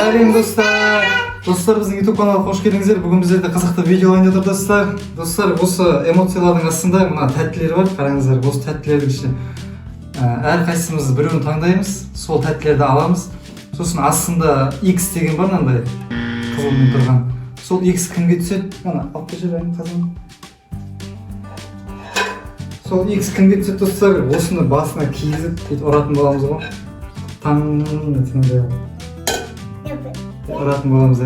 Сәлем достар. Достар, біздің YouTube каналға қош келдіңіздер. Бүгін біздерде қызықты видео ойнап жатыр достар. Достар, осы эмоциялардың астында мына тәттілер бар. Қараңыздар, осы тәттілердің ішінде әрқайсымыз біреуін таңдаймыз. Сол тәттілерді аламыз. Сосын астында X деген бар, мынандай қызылмен тұрған. Сол X кімге түседі? Мына алып жүрейін қазан. Сол X кімге түседі достар? Осыны басына киізіп ұратын боламыз ғой. Ұратын боламыз.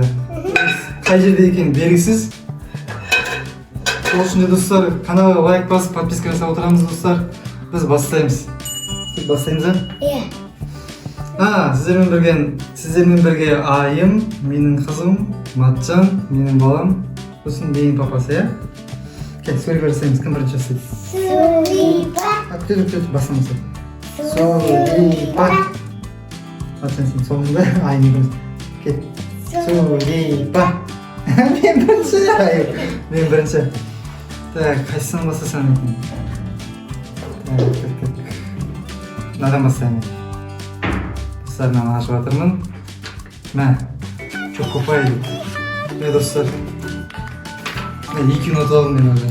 Қай жерде екенін белгісіз. Сол үшін де достар, каналға лайк басып, подписка жасап отырамыз достар. Біз бастаймыз. Бастаймыз ба? Иә. Сіздермен бірге Айым, менің қызым, Матжан, менің балам, сосын менің папасы, иә? Кел, сөйлеп жасаймыз. Кім бірінші жасайды? Сулипа. Күтіп, басымыз. Сулипа. Матжан сен соңында, Айым бірінші. Кел. Сулипа. Мен бірінші, Айым. Мен бірінші. Так, қайсысын басасаң екен? Так. Надан басайын. Достарынан ашып жатырмын. Мә, çok kopay дейді. Достар, екеуін ұтып алдым мен уже.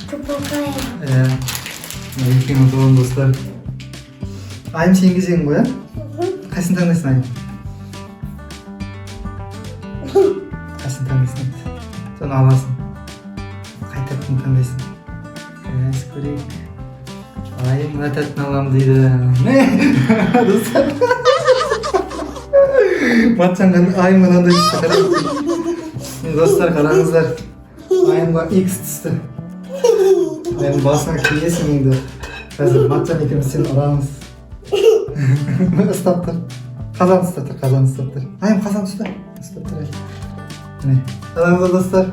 Kopaya. Екеуін ұтып алдым достар. Айым сен кезегің ғой, қайсысын таңдайсың Айым? Қайсысын таңдайсың? Соны аласың. Қай тәттіні таңдайсың? Қайсы көрейік. Айым мына тәттіні аламын дейді. Достар. Матжанға Айымға мынандай түсті, қараңыздар. Достар, қараңыздар. Айымға X түсті. Айым басына киесің енді. Қазір Матжан екеуміз сені ұрамыз. Ұстап тұр. Қазан ұстап тұр. Айым қазан ұстап тұр. Міне, қараңыздар достар.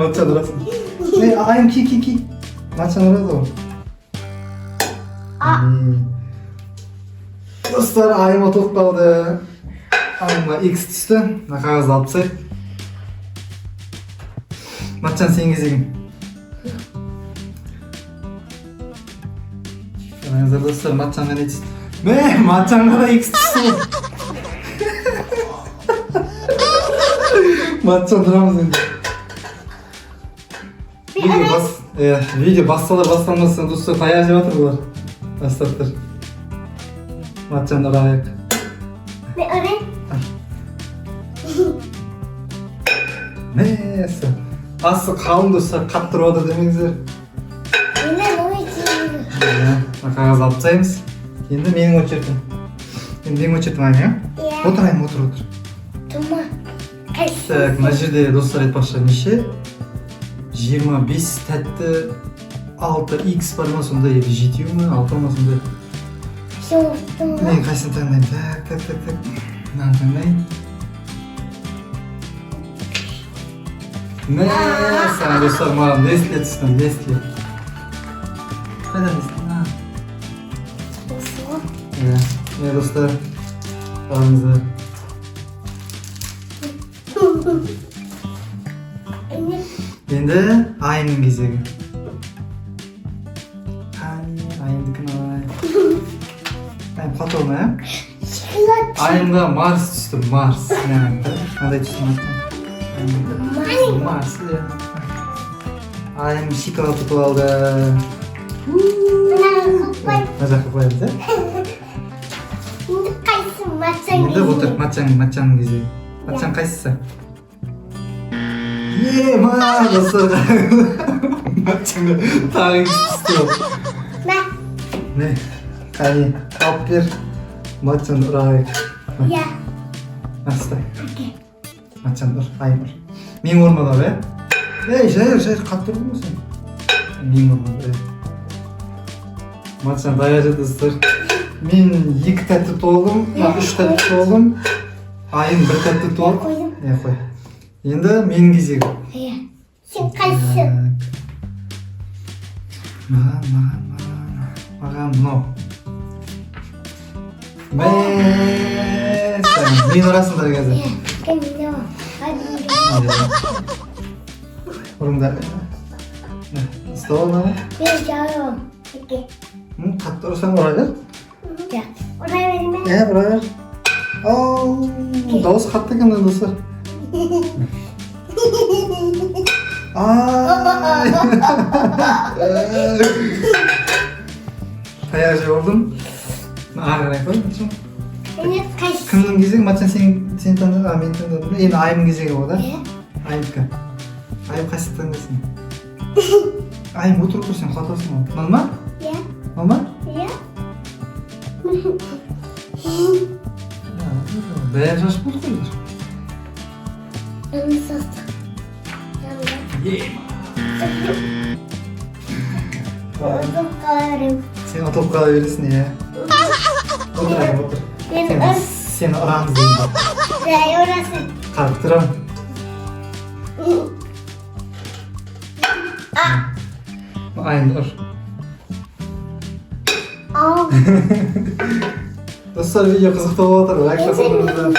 Матжан ұрасың. Айым ки. Матжан ұрады ғой. Достар, Айым ұтылып қалды. Айымға X түсті. Мына қағазды алып тастайық. Матжан сен кезегің. Қараңыздар достар, Матжанға не түсті? Матжанға да X түсті. Матжан тұрамыз енді. Видео басталмастан достар таяқ жеп жатыр бұлар. Бастап тұр. Матжанды ұрайық. Ne arayın? Neyse. Асы қалың достар, қаттырып отыр демеңіздер. Yine o için. Қағаз алып тастаймыз. Енді менің очередім. Айым, иә? Отыр Айым, отыр. Tuma. Так, мына жерде достар айтпақшы неше? 25 тәтті 6X бар ма сондай, 7 ма, 6 ма сондай. Мен қайсын таңдайым? Так. Мынаны таңдайын. Саған достар, маған Nestle түсті, Nestle. Қайда Nestle? Достар, қараңыздар. Енді Айымның кезегі. Айымдікін алайын. Айым қатты олма, иә? Айымға Марс түсті, Марс. Қандай түсті Марс, иә. Айым шоколад ұтып алды. Мына жаққа қоямыз, иә? Şimdi kaysın Matjan Енді отыр, Матжанның кезегі. Матжан қайсысы? Достар, Матжанға тағы түсті. Не, қане, алып бер. Матжан ұрайық. Ya. Астай. Матжан ұр, Айым ұр. Мен ұрмадап, иә? Жайыр, қатты ұрмын сен. Мен ұрмадап, Матжан даяр достар. Мен 2 тәтті толдым, 3 тәтті толдым. Айым 1 тәтті толдым. Қой. Енді менің кезегім. Ya. Şimdi kaysın. Маған мынау. Мен ұрасыңдар қазір. Ya. Kendine bak. Hadi. Ұрыңдар. Ұстап алма. Bir yavrum. Peki. Қатты ұрсаң ұра бер. Ya. Oraya vereyim ben. Beraber. Dağız katlı ekan dostlar. Ay. Tayyorca oldum. Ağrına koy. Beni kaç. Kimning кезегі? Матчан сен таңдадың, мен таңдадым. Енді айымның кезегі ол да? Айымдікі. Айым қайсысы таңдайсың? Айым отырып тұр, сен қатасың ол. Норма? Иә. Норма? Иә. Бәрі шашып болды қой. Onu sastık. Oldum karım. Sen отылып қала бересің, иә. Отыр, айым, отыр. Ben Seni aramız değil. orası. Kalk duram. Aynen dur. Aa. Dostlar video kızıqta болып жатыр. Лайк жасаңыздар.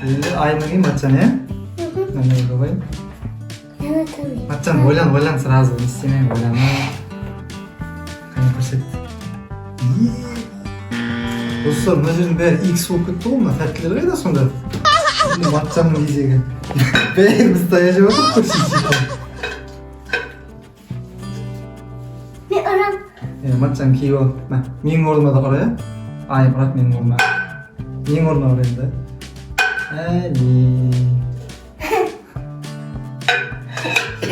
Енді айымның кейін Матчан, иә? Міне қойайын. Матчан ойлан сразу. Не істемей ойлан. Қане көрсет. Достар, мына жердің бәрі X болып кетті ғой, мына тәттілер қайда сонда? Матчанның кезегі. Бәріміз таяқ жеп отырмыз көрсетші. Ben oram. Матчан киіп алып, менің орныма да қара, иә? Айым ұрады менің орныма. Менің орныма қарайын да. Әне.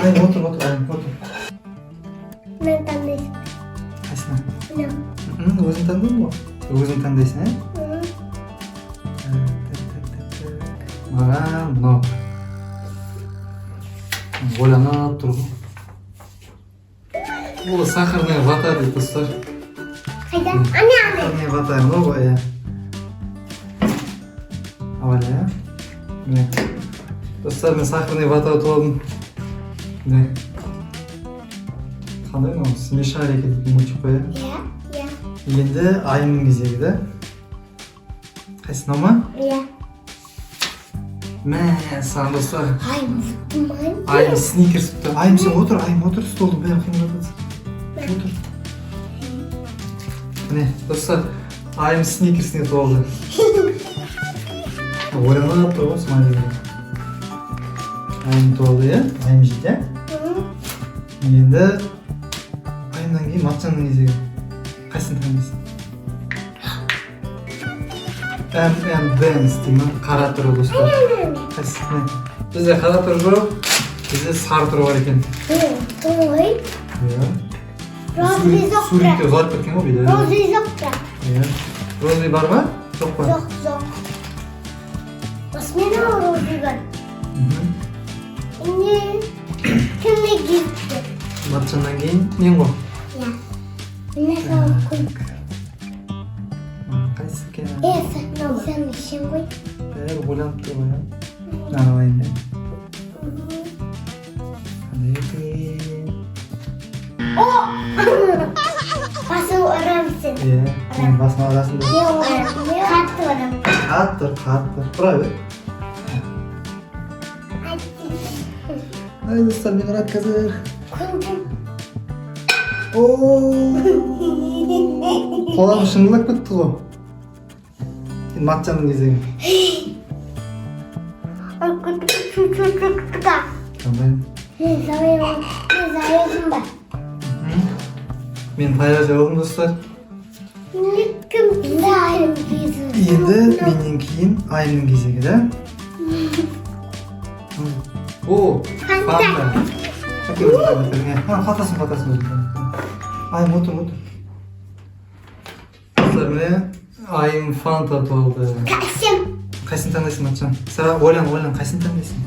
Айым отыр, айым отыр. Ben tanıdım. Қайсына? Bilmem. Өзің таңдадың ғой? Өзің таңдайсың, ә? Маған мынау. Ойланып тұр ғой. Бұл сахарная вата дейді, достар. Hayda. Anne. Сахарная вата, мынау ғой, иә. Аваля, иә? Міне. Достар, мен сахарная вата ұтып алдым. Міне. Қандай мынау? Смешарики дейтін мультик қой, иә? Ya. Енді айымның кезегі да. Қайсың ма? Ya. Мә, саған достар. Ay mutlu. Айым сникерс ұтты. Айым сен отыр, столдың бәрін қимылдатасың. Отыр. Міне, достар, айым сникерсіне ұтып алды. Ойланып тұр ғой, смайлиге. Айым ұтып алды, иә? Айым жейді, иә? Енді айымнан кейін Матчанның кезегі. Қайсысын таңдайсың? M&M's деймін, қара түрі достар. Қайсысын? Бізде қара түрі жоқ, бізде сары түрі бар екен. Toy. Иә. Rozvi Суретке zokra. ұзарып кеткен ғой бейді. Rozvi zokra. Иә. Розви бар ма? Жоқ па? Zok zok. Osmana rozvi var. Şimdi kimle gitti? Матчаннан кейін мен ғой. Ya. Ne zaman koy? Қайсы екен? Sen işin koy. Бәрі ойланып тұр ғой, иә. Аралайын, иә. Қандай екен? Basıl aramsın. Иә, мен басыма арасында. Yok. Kattı aram. Қаттыр. Тұра бер. Ай, достар, мен ұрады қазір. Koydum. Қолам шыңғылап кетті ғой. Енді Матчанның кезегі. Çocukta. Қандай? Ne zayıfım var. Мен таяқ жеп алдым, достар. Kim zayıf Енді менен кейін айымның кезегі, да? О, панда. Қатасын. Айым отыр. Достар, міне айым фанта толды. Kaçım. Қайсын таңдайсың, Матчан? Сара ойлан, қайсын таңдайсың?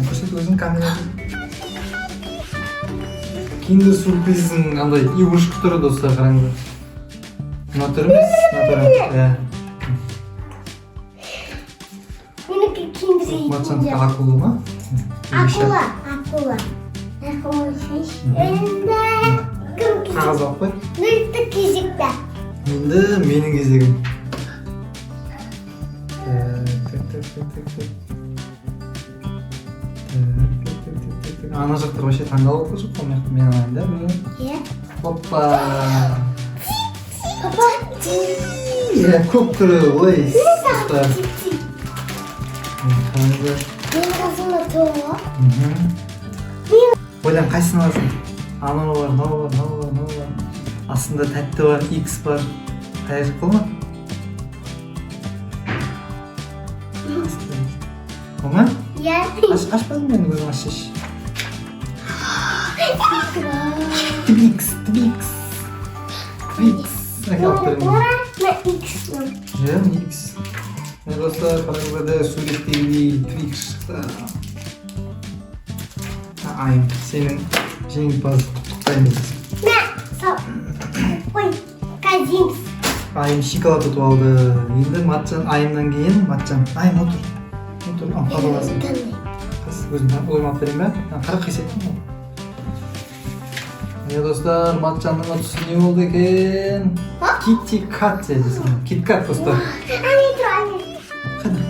Көрсет өзің камерада. Kinder сюрприздің андай игрушка түрі, достар, қараңыздар. Мына түрі емес, мына түрі. Иә. Benimki kinder Матчан yiyeceğim. акула ма? Akula. Akılmış. Elinde kim Қағаз алып қой. Nırtı kizikte. Енді менің кезегім. Ана жақтар вообще таңдалып отыр жоқ қой, мен алайын да. Ya. Hoppa. Papa. Ya çok kuru Lays. Dostlar. Cici. Karangizlar. Benim kızımla tuğla. Ойлан қайсысын аласың? Анау бар, мынау бар, мынау бар, мынау бар. Астында тәтті бар, X бар. Қай жақ болма? Болма? Ya. Ашпадың ба енді өзің ашшы. Twix, Twix. Twix. Әкеліп беремін. Ora na X mı? Ya, X. Dostlar, karangizlarda suretteki Twix çıktı. Ayım, senin жеңімпаз құттықтаймыз. Ne? Ой, казимс. Айым шоколад ұтып алды. Енді матчан айымнан кейін матчан. Айым отыр. Отыр, қабылдасын. Өзім алып берейін бе? Қара қисеттің ғой. Міне достар, матчанның ұтысы не болды екен? Kitty Cat дедісің. Kit Kat достар. Anne dur anne. Қане?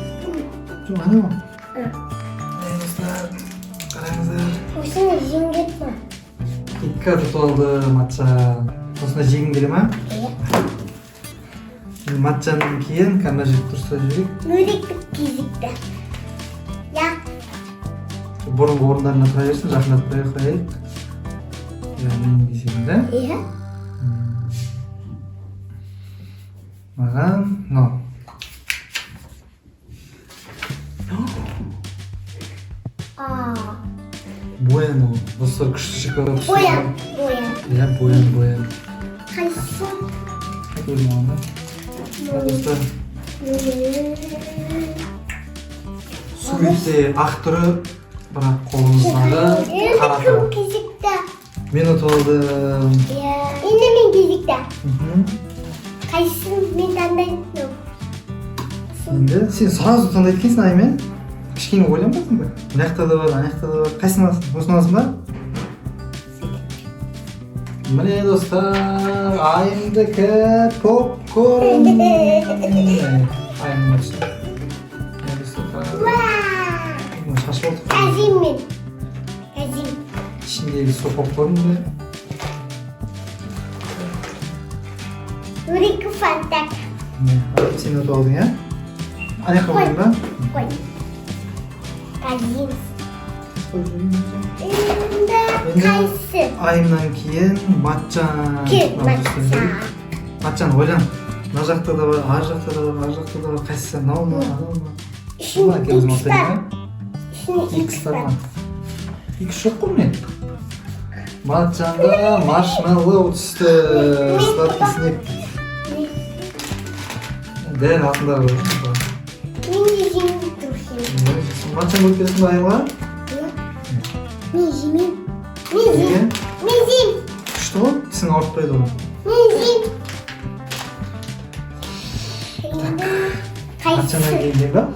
Жоқ, ане ма? Достар, қараңыздар. Osuna jingit mi? Kit Kat ұтып алды матчан. Осында жегің келе ма? Evet. Матчаннан кейін қандай жеп тұрса жүрейік. Müreklik gizlikte. Ya. Бұрынғы орындарына тұра берсін, жақындатпай қояйық. Менің кезегімде. Iya. Маған, мынау. Aa. Боян ол. Достар күшті шоколад. Boyan. Boyan. Иә, боян. Kayısı. Көрдім оны. Достар, суретте ақ түрі, бірақ қолымыздағы қара түрі. Müreklik gizlikte. Мен ұтып алдым. Ya. Yine mi gizlikte? Kayısı ben senden yok. Енді сен сразу таңдайды екенсің аймен. Кішкене ойланбайсың ба? Мына жақта да бар, ана жақта да бар. Қайсысын аласың? Осыны аласың ба? Міне достар, айымдікі попкорн. Айымның өтсін. Міне достар, Vay. шашып алдық. Kazim mi? Kazim. İçindeki su popcorn ve Müreklik fantak. seni ötü aldın ya. Anne koyayım ben. Koy. Kazim. Elimde Kayısı. ayımdan кейін матчан. Kim? Matça. Матчан ойлан. Мына жақта да бар, ар жақта да бар, ар жақта да бар. Қайсысы? Мынау ма, анау ма? Şimdi Bak өзім X'ten. алып Şimdi X var X'ten. mı? X жоқ қой мен. Матчанға маршмеллоу түсті. Сладкий снег. Дәл алтында бар. Şimdi şimdi dur şimdi. Матчан көріп келесің ба айымға? Mizim. Неге? Mizim. Mizim. Күшті ғой? Тісің ауыртпайды ғой. Mizim. Матчаннан Kayısı. кейін ба?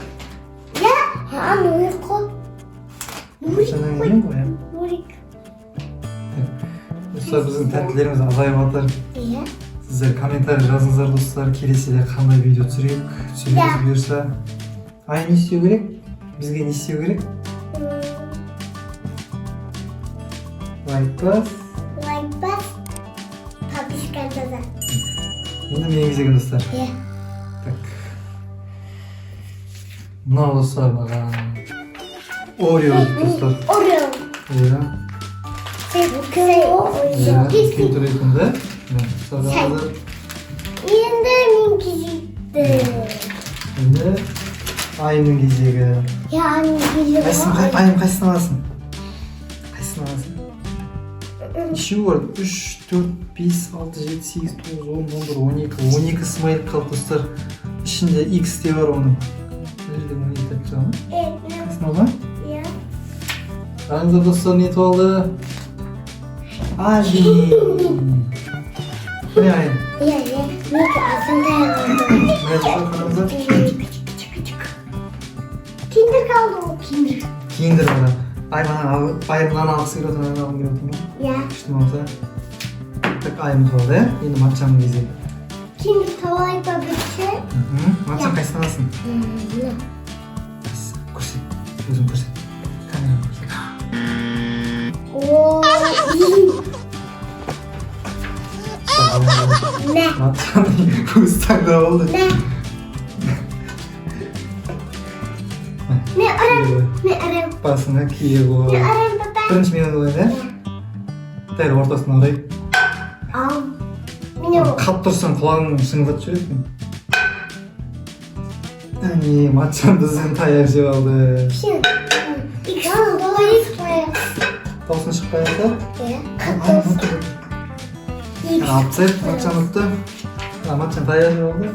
Ya. Ha Nuriko. Матчаннан кейін ғой. Nurik. Достар, біздің тәттілеріміз азайып жатыр. Iya. Сіздер комментарий жазыңыздар достар, келесіде қандай видео түсірейік, түсіргіңіз бұйырса. Ай, не істеу керек? Бізге не істеу керек? Лайк бас. Like bas. Подписка жаза. Енді менің кезегім достар. Iya. Так. Мынау достар маған Орео достар. Oreo. Иә. Иә, үлкен түретінді. Сұрағандар. Енді мен кезекті. Енді айымның кезегі. Ya anne geliyor. Айым қайсысын аласың? Қайсысын аласың? Үшеу бар. 3, 4, 5, 6, 7, 8, 9, 10, 11, 12. 12 смайль қалып достар. Ішінде X де бар оның. Бұл жерде 12 тәп тұрған. Evet. Қайсысын алған? Ya. Қараңыздар достар, не туалды? Ажи. Міне айым. Ya ya. Ne ki aslında yapalım. Міне достар, қараңыздар. Kinder kaldı o kinder. Kinder бар. Айымнан алғысы келіп отырған алғым келіп отырмын. Ya. Күшті болса. Так, айым туалды, иә? Енді матчанның кезегі. Kinder tavayı babası. Матчан қайсысын аласың? Ne? Көрсет. Өзің көрсет. Камера көрсет. Oo. Ne? Matçanın kustanda oldu. Ne? Ne arayayım? Ne arayayım? Basına kiye bu. Ne arayayım baba? Birinci meni oyna. Däl ortasına arayıp. Al. Mine o. Kaptırsan kulağının sınıfı çürütmün. Yani Matçan bizden tayar aldı. Şimdi. İki dolayı tutmaya. Tavsın çıkmayacak. Katıl. Apset Matçan tuttu. Matçan tayar oldu.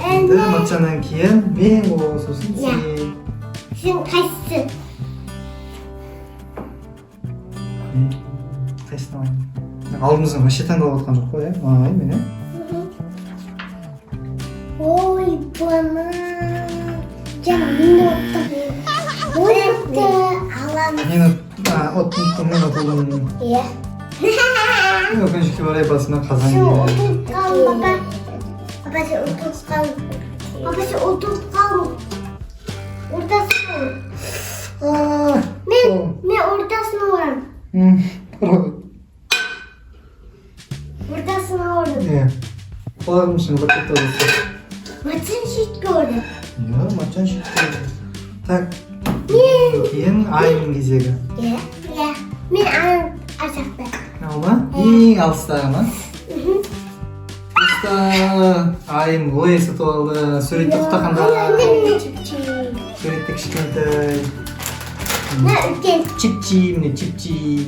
Şimdi Matçan'dan keyin men olsun. Şimdi kaçsın. Kaçsın abi. Aldığımızdan şeytan da alatkan çok koy ya. Ay mene. Oy bana. Canım mine ottu. Oy ottu. Allah'ım. Men otun men otulun. Ya. Yok önceki var basına kazan Şu gibi. oturup kal baba. Babası oturup kal. Babası oturup kal. Oradasın. Ne oradasın oğlum? Bravo. Buradasın oğlum. Ne? Var mısın? Bakıp da olsun. Maçın şit gördüm. Ya Matçan şey. Tak. Ne? Keyin ayın gizegi. Ya. Ya. Ben anam aşağıda. Ne olma? İyi alsta ama. Usta ayın oy satı aldı. Sürekli tutakanda. Annem ne çipçi? Sürekli kişikentay. Ne ülken? Çipçi mi çipçi?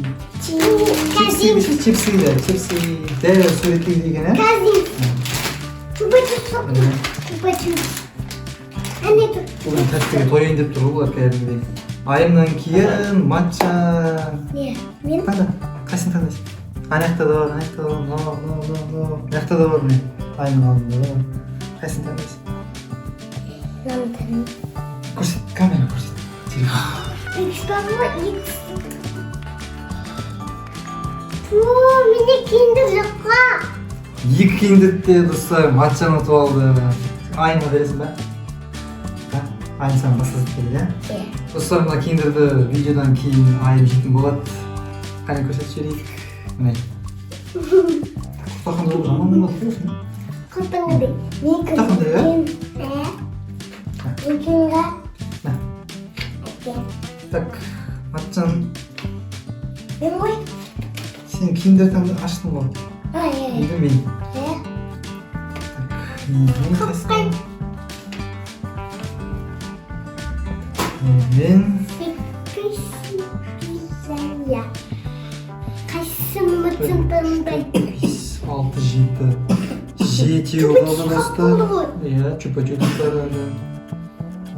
Kazim. Çipsi de çipsi. De sürekli gene. Kazim. Çupacı sokma. Çupacı. Anne dur. Bugün tertege toyun dep dururlar kayırdı. Ayımdan keyin Matçan. Ne? Ben Hadi, kaçın tanış. Anakta da var, anakta da var. No. Anakta da var ne? Aynen aldığında da var. Kaçın tanış. Lantanım. Kursit, kamera kursit. Telefon. Üstadıma ilk. Tuuu minik indir yokla. Yıkayın dedi dostlar. Matçan otu aldı. Aynı adresim ben. Aynı sana basız dedi ya. Dostlarım da kindirdi. Videodan keyin ayım jetin bolat. Qani ko'rsatib beraylik. Mana. Taqimda olur ama nima qilıyorsun? Kapan gede. Ne Kapan gede ya? Mungkin enggak. Nah, Oke. tak. Matçan Ben boy. sen kinderden açtın mı? Ah iya. Değil mi? Ya. İyi, Kapan. Ben Fikri güzel ya. Kaşım mıtın tırındaydı. 6 7 yok oldu dostlar. Ya çöpe çocuklar öyle.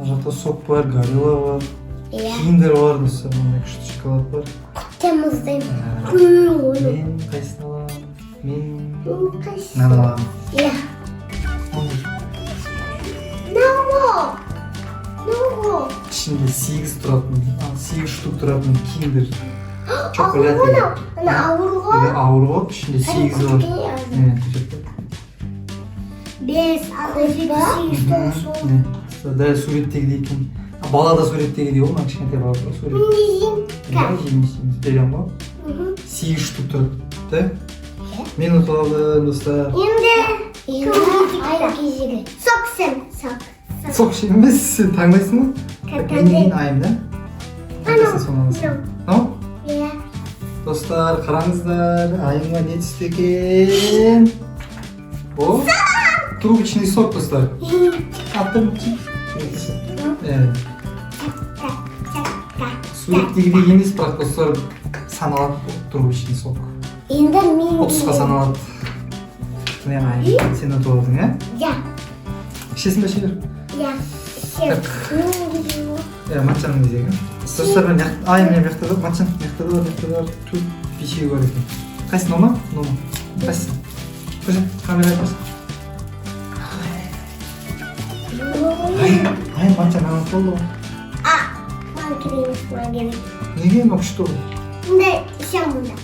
Arada sok var, garila var. Ya. Kinder var dostlar. Bunda küçük çikolat var. Temizleyim. Men qaysini olaman? Men nani olaman? Ya. Ne o? Ne o? İçinde 8 turатын, 8 ştuk turатын Kinder çokolad. Ana avurgu. Bir de avru var, içinde 8 var. Evet, teşekkür. 5, 6, 7, 8, 9, 10. Ne? Däl suretdegidek. Bala da suretdegidek bolma, kичинекей bala da suret. Ka. Жемиш берем ба. 8 ştuk turibdi. Men o'tib oldim do'stlar. Endi ayrı gizli. Soksun. Sok. Sok şey emas, sen tanlaysizmi? Men ayimda. Ana. Son olasan. Tamam? Ya. Do'stlar, qarangizlar, ayimga ne tushdi ekan? Bu трубочный сок do'stlar. Attım. Evet. Suretdegidek emas, biroq do'stlar sanaladi трубочный сок. Endi men 30 ga sanaladi. Ne ayım? Sen o'tib olding, ha? Ya. İşesin de şeyler. Ya. Так. Матчаның кезегі. Достар, мен айым мен мектебі, матчан мектебі, тут бешеу бар екен. Қайсың, нома? Нома. Қайсың? Көже, камера қойсын. Айым матчан ағын болды ғой. Магазин. Неге мына күшті ғой? Şimdi işem bunda.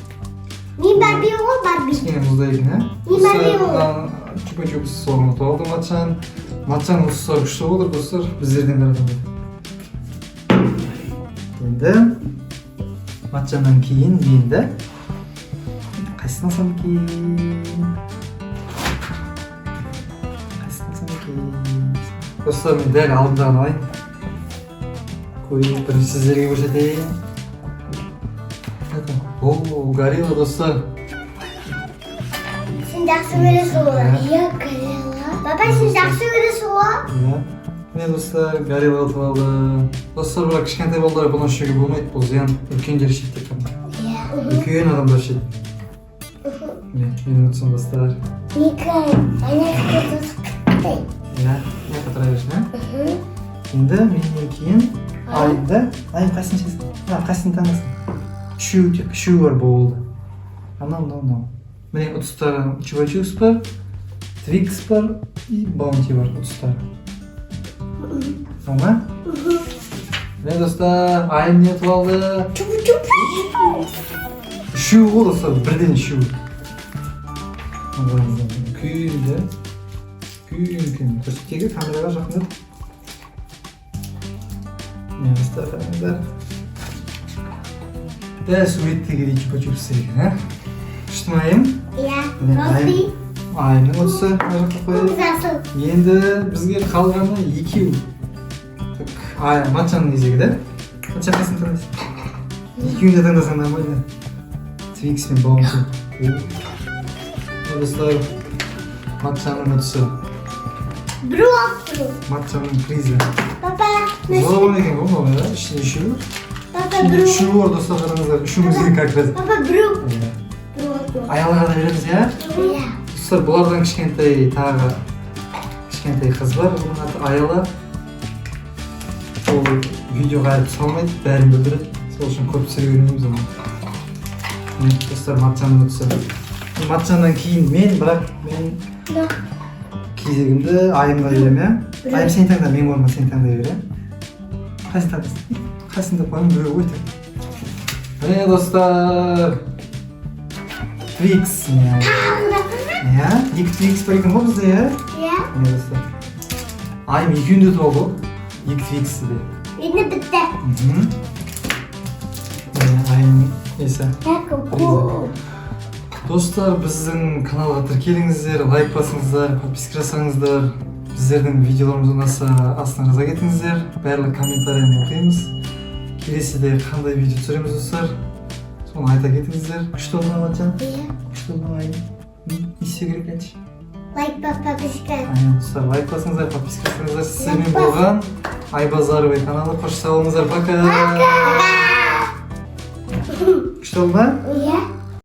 Мен Барби ғой, Барби. Кішкене мұзда екен, ә? Не Барби Чупа-чупс соғын ұтып алды матчан. Матчаның ұстары күшті болды, достар. Біздерден қарағанда. Енді матчандан кейін менді қайсысын алсам екен? Dostlar men däl aldımdan alayım. Koyup bir sizlerge görseteyim. Oo, Gorilla dostlar. Sen жақсы көресің ғой? Иә, Горилла. Папа, сен жақсы көресің ғой? Ya. Ne dostlar, Gorilla atıp aldı. Dostlar bırak kişkentay balları buna şöyle bulmaydı. Bu ziyan ülkenleri şekli kaldı. Иә. Ülkeyen adamlar şekli. Ne, beni unutsun dostlar. Мика, ана кітапты. Ya, ne kadar ayırsın ha? Şimdi benim ülkeyen ayında, ayın kaçsın şeysin? Ha, kaçsın tanısın? Şu var bu oldu. Anam. Benim 30 tane Chupa Chups var, Twix var, Bounty var 30 tane. Tamam. Ne dostlar, ayın niyeti aldı. Çup. Şu olursa birden şu. Kүйünde. Kүйін. Көрсеттегі камераға жақындап. Ne dostlar, kameralar. Дәл суреттегідей Chupa Chups екен, ha? Күштім айым. Иә. Міне Розби. айымның 30-ы мына жаққа қояйық. Жасыл. Енді бізге қалғаны екеу. Матчаның кезегі да? Матча қайсыны таңдайсың? Екеуін де таңдасаң да болмайды. Twix пен Bounty. Достар, матчаның 30-ы. Біреу алып тұру. Матчаның призі. Папа, Зор екен ғой мынау да? Ішінде үшеу бар. Папа, Ішінде біреу. үшеу бар достар, қараңыздар. Үшеумізге как раз. Папа, біреу. Біреу алып тұру. Аяларға да береміз, иә? Иә. Достар, бұлардан кішкентай тағы кішкентай қыз бар. Оның аты Аяла. Ол видеоға әліп салмайды, бәрін білдіреді. Сол үшін көп түсіре бермейміз оны. Міне, достар, матчаның 30-ы. Матчаннан кейін мен кезегімді айымға беремін, иә? Айым сен таңда, мен орныма сен таңдай бер, иә? Қайсын таңдайсың? Қайсын деп қойым, біреу ғой тек. Міне достар, Twix міне. Иә? Екі Twix бар екен ғой бізде, иә? Иә. Міне достар. Айым екеуін де тұр ғой. Екі Twix'і де. Енді бітті. Міне айым несі. Ку. Достар, біздің каналға тіркеліңіздер, лайк басыңыздар, подписка жасаңыздар. Біздердің видеоларымыз ұнаса астына жаза кетіңіздер. Барлық комментарияны оқимыз. Келесіде қандай видео түсіреміз достар. Соны айта кетіңіздер. Күшті oldu ма Матчан? Иә. Күшті oldu ма айым? Не істеу керек айтшы? Лайк подписка. Aynen dostlar, лайк басыңыздар, подписка жасаңыздар. Сіздермен болған Айбазарова каналы. Қош сау болыңыздар. Пока. Күшті oldu ма? Иә.